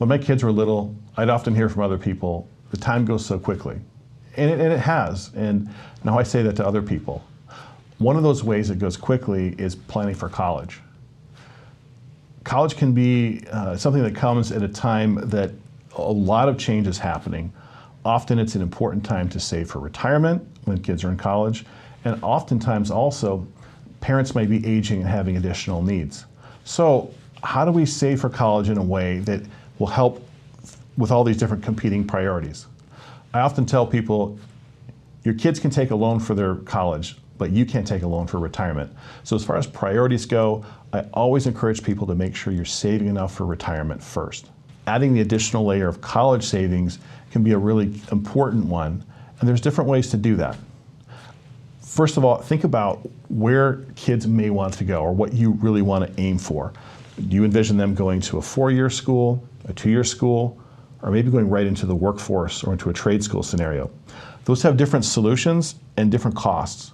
When my kids were little, I'd often hear from other people, the time goes so quickly. And it has, and now I say that to other people. One of those ways it goes quickly is planning for college. College can be something that comes at a time that a lot of change is happening. Often it's an important time to save for retirement when kids are in college, and oftentimes also parents might be aging and having additional needs. So how do we save for college in a way that will help with all these different competing priorities? I often tell people, your kids can take a loan for their college, but you can't take a loan for retirement. So as far as priorities go, I always encourage people to make sure you're saving enough for retirement first. Adding the additional layer of college savings can be a really important one, and there's different ways to do that. First of all, think about where kids may want to go or what you really want to aim for. Do you envision them going to a 4-year school, a 2-year school, or maybe going right into the workforce or into a trade school scenario? Those have different solutions and different costs.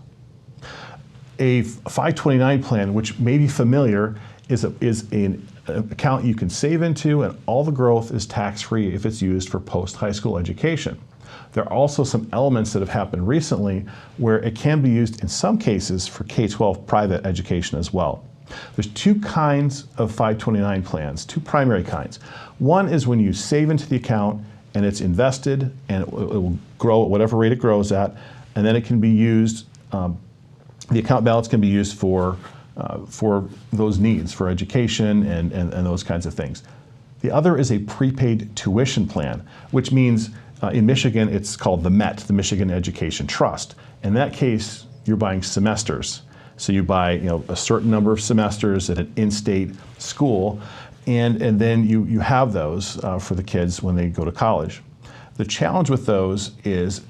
A 529 plan, which may be familiar, is an account you can save into, and all the growth is tax-free if it's used for post-high school education. There are also some elements that have happened recently where it can be used in some cases for K-12 private education as well. There's two kinds of 529 plans, two primary kinds. One is when you save into the account and it's invested and it will grow at whatever rate it grows at, and then it can be used, the account balance can be used for those needs, for education and those kinds of things. The other is a prepaid tuition plan, which means in Michigan it's called the MET, the Michigan Education Trust. In that case, you're buying semesters. So you buy a certain number of semesters at an in-state school, and then you have those for the kids when they go to college. The challenge with those is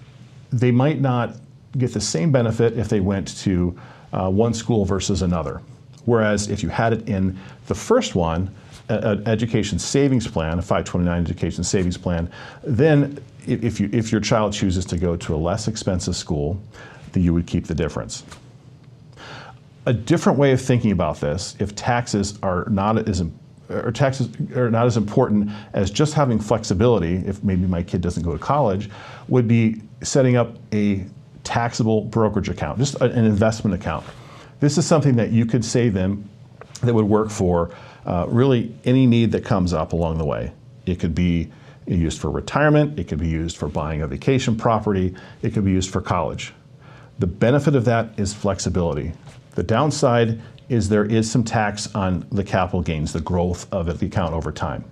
they might not get the same benefit if they went to one school versus another. Whereas if you had it in the first one, an education savings plan, a 529 education savings plan, then if your child chooses to go to a less expensive school, then you would keep the difference. A different way of thinking about this, if taxes are not as important as just having flexibility, if maybe my kid doesn't go to college, would be setting up a taxable brokerage account, just an investment account. This is something that you could save in that would work for really any need that comes up along the way. It could be used for retirement, it could be used for buying a vacation property, it could be used for college. The benefit of that is flexibility. The downside is there is some tax on the capital gains, the growth of the account over time.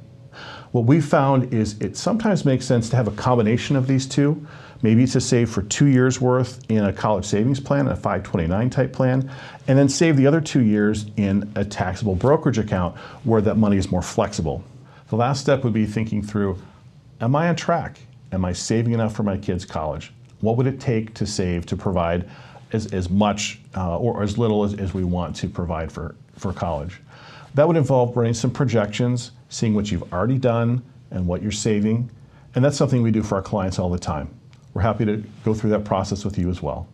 What we found is it sometimes makes sense to have a combination of these two. Maybe to save for 2 years worth in a college savings plan, a 529 type plan, and then save the other 2 years in a taxable brokerage account where that money is more flexible. The last step would be thinking through, am I on track? Am I saving enough for my kids' college? What would it take to save to provide as much or as little as we want to provide for college? That would involve running some projections, seeing what you've already done and what you're saving, and that's something we do for our clients all the time. We're happy to go through that process with you as well.